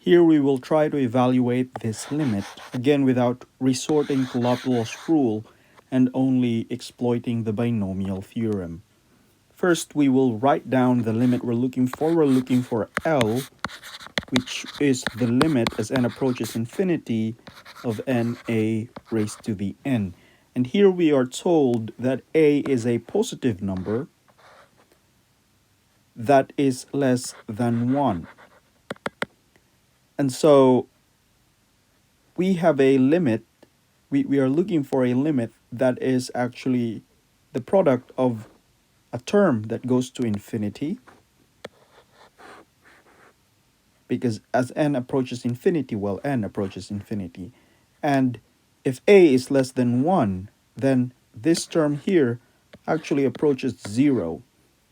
Here we will try to evaluate this limit, again without resorting to Laplace's rule and only exploiting the binomial theorem. First, we will write down the limit we're looking for. We're looking for L, which is the limit as n approaches infinity of na raised to the n. And here we are told that a is a positive number that is less than 1. And so we have a limit, we are looking for a limit that is actually the product of a term that goes to infinity, because as n approaches infinity, well, n approaches infinity. And if a is less than 1, then this term here actually approaches 0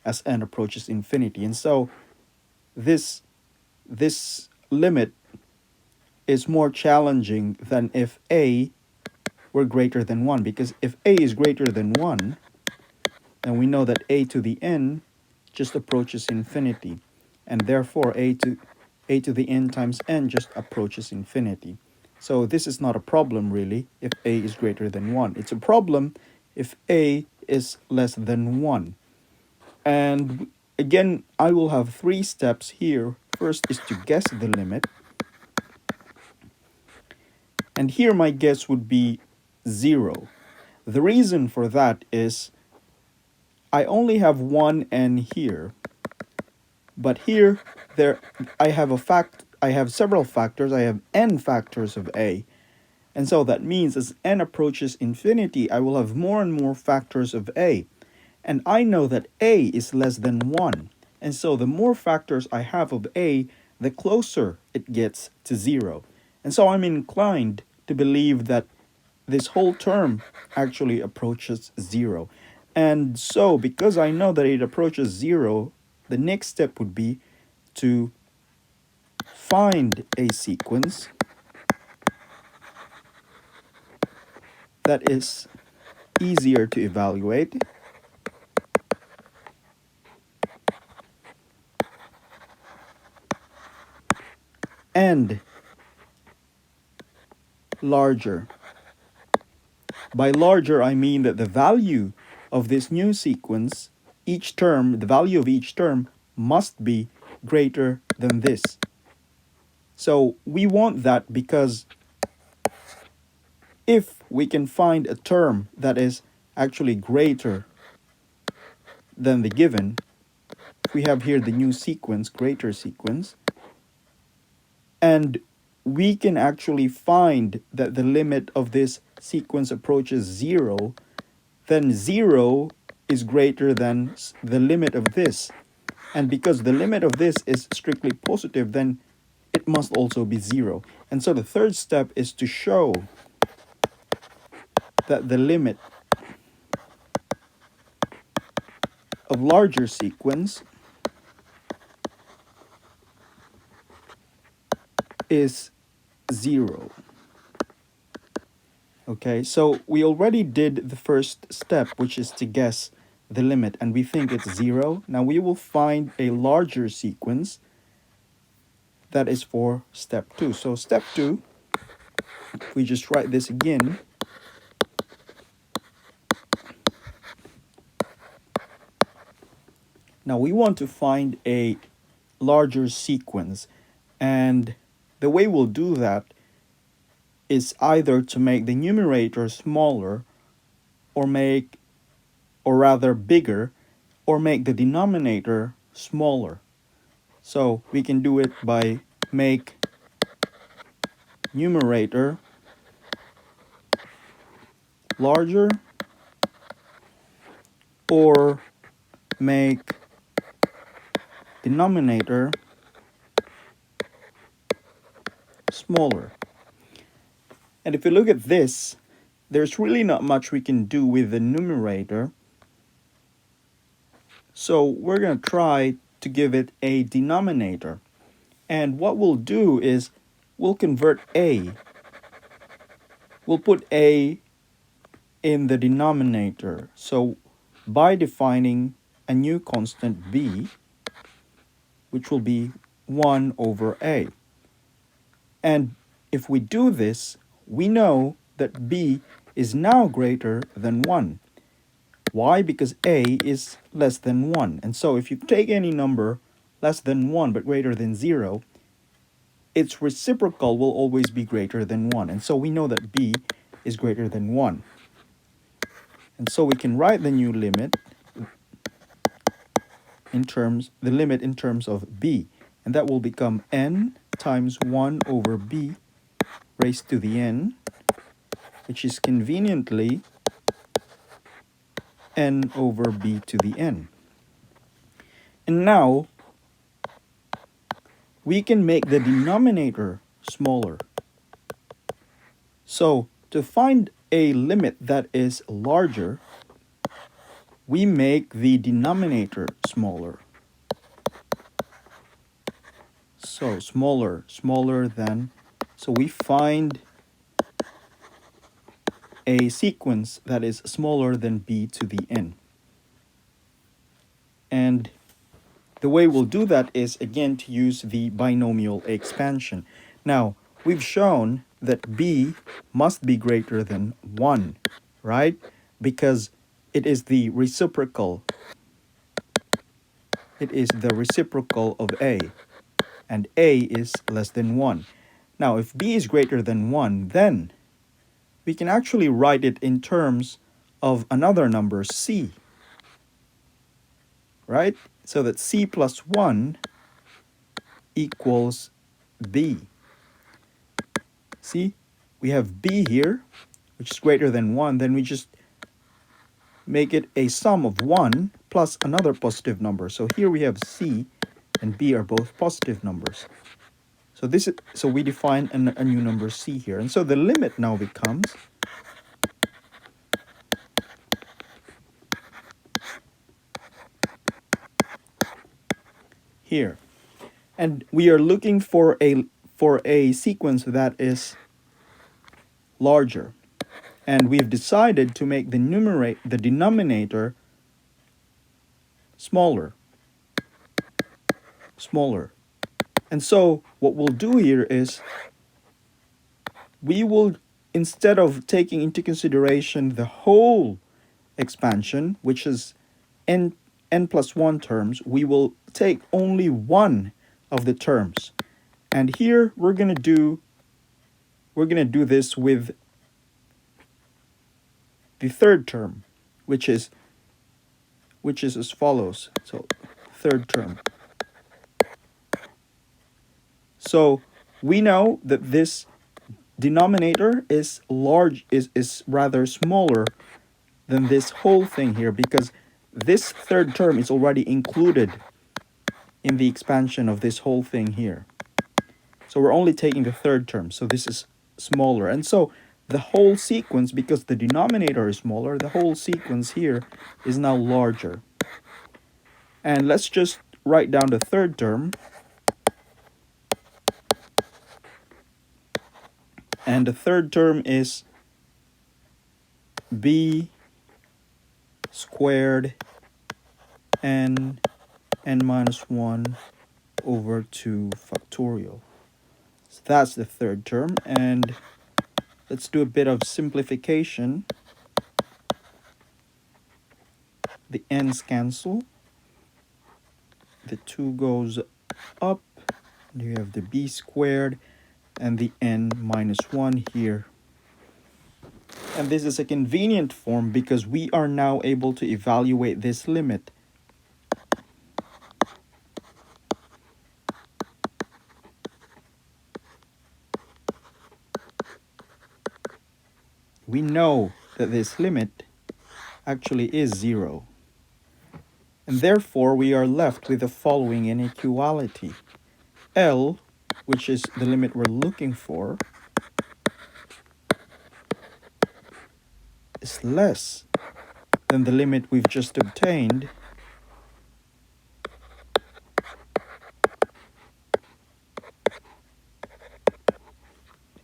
as n approaches infinity. And so this limit is more challenging than if a were greater than 1, because if a is greater than 1, then we know that a to the n just approaches infinity, and therefore a to the n times n just approaches infinity. So this is not a problem really if a is greater than 1. It's a problem if a is less than 1. And again, I will have 3 steps here. First is to guess the limit. And here my guess would be 0. The reason for that is I only have one n here, but here I have several factors. I have n factors of a. And so that means as n approaches infinity, I will have more and more factors of a. And I know that a is less than 1. And so the more factors I have of a, the closer it gets to 0. And so I'm inclined to believe that this whole term actually approaches 0. And so because I know that it approaches 0, the next step would be to find a sequence that is easier to evaluate and larger. By larger, I mean that the value of this new sequence, each term, the value of each term must be greater than this. So we want that because if we can find a term that is actually greater than the given, we have here the new sequence, greater sequence, and we can actually find that the limit of this sequence approaches 0, then 0 is greater than the limit of this. And because the limit of this is strictly positive, then it must also be 0. And so the third step is to show that the limit of larger sequence is 0. Okay, so we already did the first step, which is to guess the limit, and we think it's 0. Now we will find a larger sequence that is for step 2. So step 2, we just write this again. Now we want to find a larger sequence, and the way we'll do that is either to make the numerator smaller or rather bigger, or make the denominator smaller. So we can do it by make numerator larger or make denominator smaller. And if you look at this, there's really not much we can do with the numerator. So we're going to try to give it a denominator. And what we'll do is we'll convert a. We'll put a in the denominator. So by defining a new constant b, which will be 1 over a. And if we do this, we know that b is now greater than 1. Why? Because a is less than 1. And so if you take any number less than 1 but greater than 0, its reciprocal will always be greater than 1. And so we know that b is greater than 1. And so we can write the new limit the limit in terms of b. And that will become n times 1 over b raised to the n, which is conveniently n over b to the n. And now we can make the denominator smaller. So to find a limit that is larger, we make the denominator smaller. So smaller than, so we find a sequence that is smaller than b to the n. And the way we'll do that is, again, to use the binomial expansion. Now, we've shown that b must be greater than 1, right? Because it is the reciprocal. It is the reciprocal of a, and a is less than 1. Now, if b is greater than 1, then we can actually write it in terms of another number, c, right? So that c plus 1 equals b. See, we have b here, which is greater than 1. Then we just make it a sum of 1 plus another positive number. So here we have c and b are both positive numbers. So we define a new number c here. And so the limit now becomes here. And we are looking for a sequence that is larger. And we've decided to make the denominator smaller. And so what we'll do here is we will, instead of taking into consideration the whole expansion, which is n plus 1 terms, we will take only one of the terms. And here we're gonna do this with the third term, which is as follows. So third term. So we know that this denominator is rather smaller than this whole thing here, because this third term is already included in the expansion of this whole thing here. So we're only taking the third term, so this is smaller. And so the whole sequence, because the denominator is smaller, the whole sequence here is now larger. And let's just write down the third term. And the third term is b squared n minus 1 over 2 factorial. So that's the third term. And let's do a bit of simplification. The n's cancel. The 2 goes up. You have the b squared and the n minus 1 here. And this is a convenient form because we are now able to evaluate this limit. We know that this limit actually is 0. And therefore, we are left with the following inequality. L, which is the limit we're looking for, is less than the limit we've just obtained,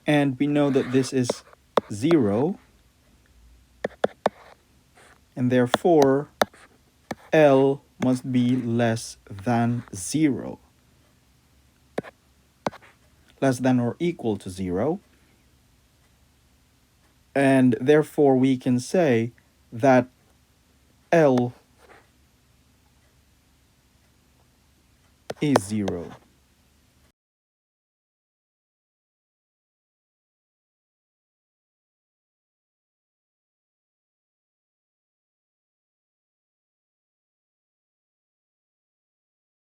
and we know that this is 0, and therefore L must be less than 0. less than or equal to 0. And therefore we can say that L is 0.